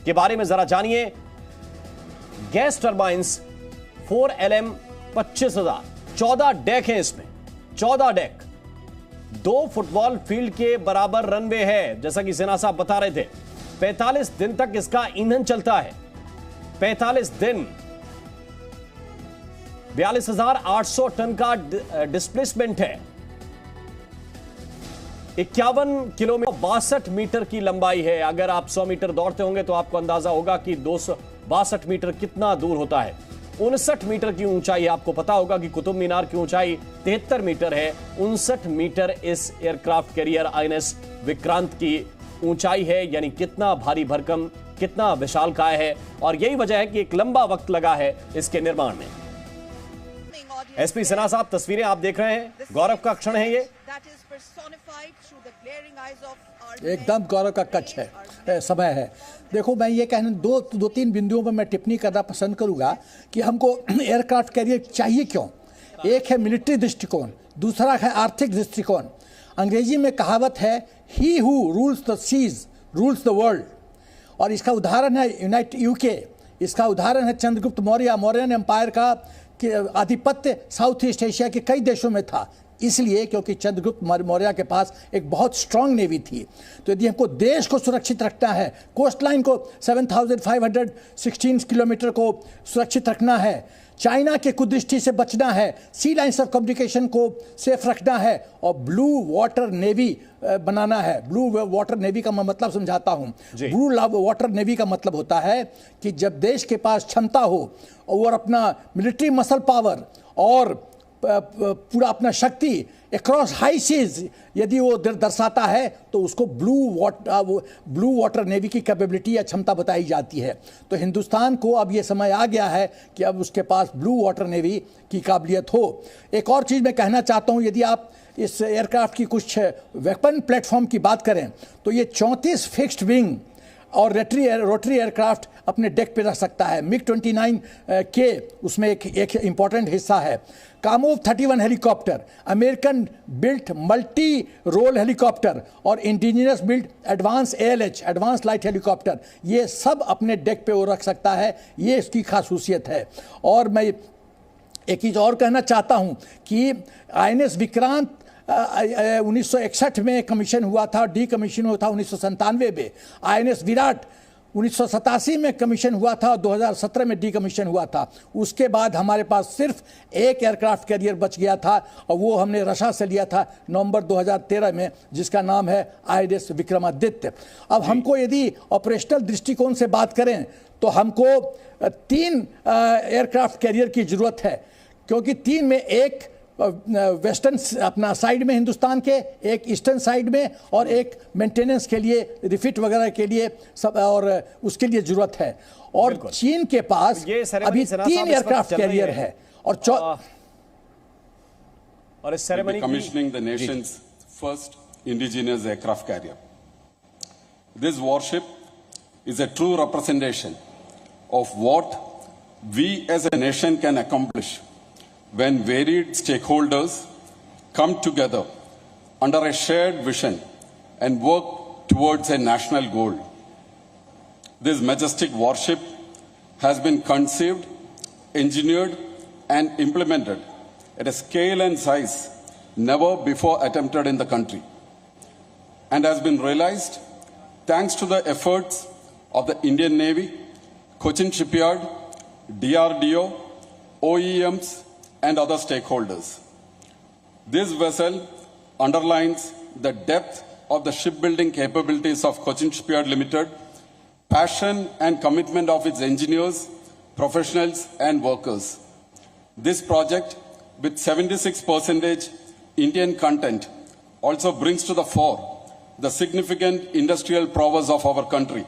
के बारे में जरा जानिए। गैस टर्बाइंस 4LM 25,000, 14 डेक हैं इसमें, 14 डेक, 2 फुटबॉल फील्ड के बराबर रनवे है, जैसा कि सिन्हा साहब बता रहे थे। 45 दिन तक इसका ईंधन चलता है, 45 दिन। 42,800 टन का डिस्प्लेसमेंट है। 51 किलोमीटर, 62 मीटर की लंबाई है। अगर आप 100 मीटर दौड़ते होंगे तो आपको अंदाजा होगा कि 262 मीटर कितना दूर होता है। 59 मीटर की ऊंचाई है। आपको पता होगा कि कुतुब मीनार की ऊंचाई 73 मीटर है। 59 मीटर इस एयरक्राफ्ट कैरियर INS विक्रांत की ऊंचाई है, यानी कितना भारी भरकम, कितना विशालकाय है। और यही वजह है कि एक लंबा वक्त लगा है इसके निर्माण में। SP सिन्हा साहब, तस्वीरें आप देख रहे हैं, गौरव का क्षण है ये। एकदम गौरव का कच्छ है, समय है। देखो, मैं ये कहने दो तीन बिंदुओं पर मैं टिप्पणी करना पसंद करूंगा कि हमको एयरक्राफ्ट कैरियर चाहिए क्यों। एक है मिलिट्री दृष्टिकोण, दूसरा है आर्थिक दृष्टिकोण। अंग्रेजी में कहावत है, he who rules the seas rules the world, और इसका उदाहरण है UK। इसका उदाहरण है चंद्रगुप्त मौर्य। मौर्यन एम्पायर का आधिपत्य साउथ ईस्ट एशिया के कई देशों में था, इसलिए क्योंकि चंद्रगुप्त मौर्य के पास एक बहुत स्ट्रांग नेवी थी। तो यदि हमको देश को सुरक्षित रखना है, कोस्ट लाइन को 7,516 किलोमीटर को सुरक्षित रखना है, चाइना के कुदृष्टि से बचना है, सी लाइन्स ऑफ कम्युनिकेशन को सेफ रखना है, और ब्लू वाटर नेवी बनाना है। ब्लू वाटर नेवी का मैं मतलब समझाता हूँ। ब्लू वाटर नेवी का मतलब होता है कि जब देश के पास क्षमता हो और अपना मिलिट्री मसल पावर और पूरा अपना शक्ति अक्रॉस हाई सीज यदि वो दर्शाता है, तो उसको ब्लू वाटर नेवी की कैपेबिलिटी या क्षमता बताई जाती है। तो हिंदुस्तान को अब ये समय आ गया है कि अब उसके पास ब्लू वाटर नेवी की काबिलियत हो। एक और चीज़ मैं कहना चाहता हूँ, यदि आप इस एयरक्राफ्ट की कुछ वेपन प्लेटफॉर्म की बात करें तो ये 34 फिक्स्ड विंग और रोटरी एयरक्राफ्ट अपने डेक पे रख सकता है। MiG-29 के उसमें एक इंपॉर्टेंट हिस्सा है। Kamov 31 helicopter, American built multi role helicopter और indigenous built advanced ALH advanced light helicopter, ये सब अपने डेक पे वो रख सकता है। ये इसकी खासूसियत है। और मैं एक चीज़ और कहना चाहता हूँ कि INS विक्रांत 1961 में कमीशन हुआ था, डीकमीशन हुआ था 1997 में। INS विराट 1987 में कमीशन हुआ था और 2017 में डीकमीशन हुआ था। उसके बाद हमारे पास सिर्फ एक एयरक्राफ्ट कैरियर बच गया था, और वो हमने रशा से लिया था नवंबर 2013 में, जिसका नाम है INS विक्रमादित्य। अब हमको यदि ऑपरेशनल दृष्टिकोण से बात करें तो हमको 3 एयरक्राफ्ट कैरियर की ज़रूरत है, क्योंकि 3 में एक वेस्टर्न अपना साइड में हिंदुस्तान के, एक ईस्टर्न साइड में, और एक मेंटेनेंस के लिए, रिफिट वगैरह के लिए सब, और उसके लिए जरूरत है। और चीन के पास अभी 3 एयरक्राफ्ट कैरियर है। और इस ceremony commissioning the nation's first indigenous aircraft carrier. This warship is a true representation of what we as a nation can accomplish when varied stakeholders come together under a shared vision and work towards a national goal. This majestic warship has been conceived, engineered, and implemented at a scale and size never before attempted in the country, and has been realized thanks to the efforts of the Indian Navy, Cochin Shipyard, DRDO, OEMs, and other stakeholders. This vessel underlines the depth of the shipbuilding capabilities of Cochin Shipyard Limited, passion and commitment of its engineers, professionals and workers. This project, with 76% Indian content, also brings to the fore the significant industrial prowess of our country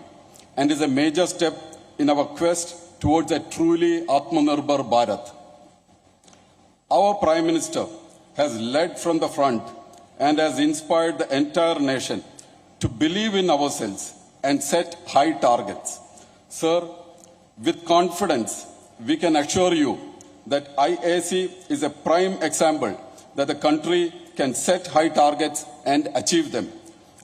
and is a major step in our quest towards a truly Atmanirbhar Bharat. Our Prime Minister has led from the front and has inspired the entire nation to believe in ourselves and set high targets. Sir, with confidence, we can assure you that IAC is a prime example that the country can set high targets and achieve them.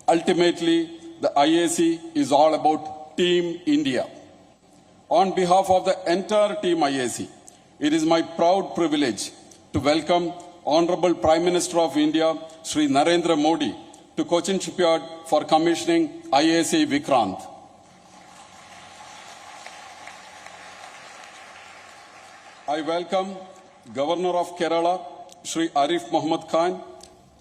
Ultimately, the IAC is all about Team India. On behalf of the entire Team IAC, it is my proud privilege to welcome Honorable Prime Minister of India, Shri Narendra Modi, to Cochin Shipyard for commissioning IAC Vikrant. I welcome Governor of Kerala, Shri Arif Mohammed Khan,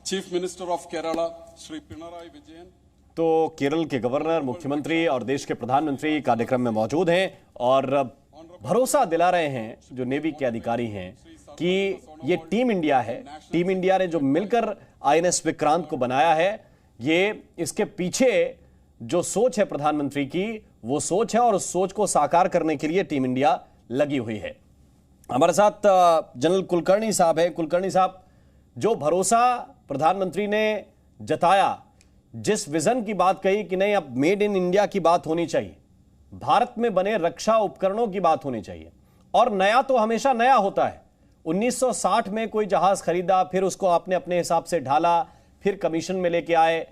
Chief Minister of Kerala, Shri Pinarayi Vijayan. तो केरल के governor, मुख्यमंत्री और देश के प्रधानमंत्री कार्यक्रम में मौजूद हैं और भरोसा दिला रहे हैं जो नेवी के अधिकारी हैं कि ये टीम इंडिया है। टीम इंडिया ने जो मिलकर आईएनएस विक्रांत को बनाया है, ये इसके पीछे जो सोच है प्रधानमंत्री की, वो सोच है और उस सोच को साकार करने के लिए टीम इंडिया लगी हुई है। हमारे साथ जनरल कुलकर्णी साहब है। कुलकर्णी साहब, जो भरोसा प्रधानमंत्री ने जताया, जिस विजन की बात कही कि नहीं अब मेड इन इंडिया की बात होनी चाहिए, भारत में बने रक्षा उपकरणों की बात होनी चाहिए, और नया तो हमेशा नया होता है। 1960 में कोई जहाज खरीदा, फिर उसको आपने अपने हिसाब से ढाला, फिर कमीशन में लेके आए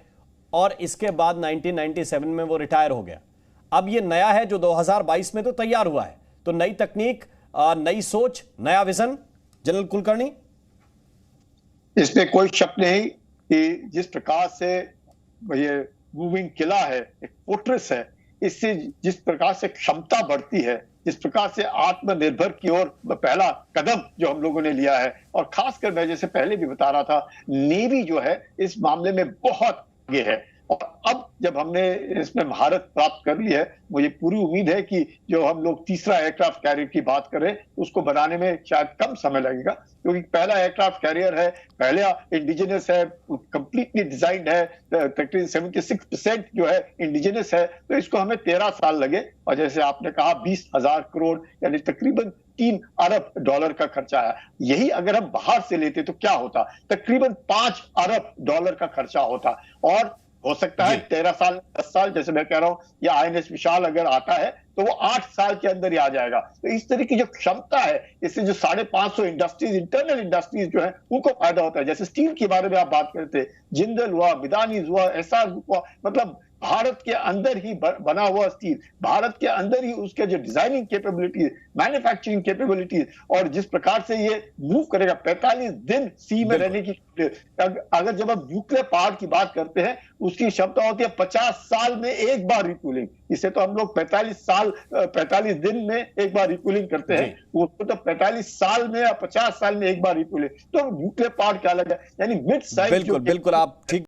और इसके बाद 1997 में वो रिटायर हो गया। अब ये नया है जो 2022 में तो तैयार हुआ है। तो नई तकनीक, नई सोच, नया विजन। जनरल कुलकर्णी, इसमें कोई शक नहीं कि जिस प्रकार से ये मूविंग किला है, एक फोर्ट्रेस है, इससे जिस प्रकार से क्षमता बढ़ती है, जिस प्रकार से आत्मनिर्भर की ओर पहला कदम जो हम लोगों ने लिया है, और खासकर मैं जैसे पहले भी बता रहा था, नेवी जो है इस मामले में बहुत आगे है। और अब जब हमने इसमें महारत प्राप्त कर ली है, मुझे पूरी उम्मीद है कि जो हम लोग तीसरा एयरक्राफ्ट कैरियर की बात करें, उसको बनाने में शायद कम समय लगेगा, क्योंकि पहला एयरक्राफ्ट कैरियर है, पहला इंडिजिनस है, कंप्लीटली डिजाइंड है, तकरीबन 76% जो है इंडिजिनस है, तो इसको हमें 13 साल लगे। और जैसे आपने कहा 20,000 करोड़ यानी तकरीबन $3 अरब का खर्चा है। यही अगर हम बाहर से लेते तो क्या होता, तकरीबन $5 अरब का खर्चा होता। और हो सकता है 13 साल 10 साल, जैसे मैं कह रहा हूं, या आईएनएस विशाल अगर आता है तो वो 8 साल के अंदर ही आ जाएगा। तो इस तरह की जो क्षमता है, इससे जो 550 इंडस्ट्रीज, इंटरनल इंडस्ट्रीज जो है, उनको फायदा होता है। जैसे स्टील के बारे में आप बात करते थे, जिंदल हुआ, बिदानीज हुआ, एसार हुआ, मतलब भारत के अंदर ही बना हुआ स्टील, भारत के अंदर ही उसके जो डिजाइनिंग कैपेबिलिटीज, मैन्युफैक्चरिंग कैपेबिलिटीज, और जिस प्रकार से ये मूव करेगा 45 दिन सी में रहने की, अगर जब हम न्यूक्लियर पावर की बात करते हैं, उसकी क्षमता होती है 50 साल में एक बार रिफ्यूलिंग। इसे तो हम लोग 45 दिन में एक बार रिफ्यूलिंग करते हैं, उसको तो 45 साल में या 50 साल में एक बार रिफ्यूलिंग। तो न्यूक्लियर पावर क्या अलग है, यानी मिड साइज। बिल्कुल आप ठीक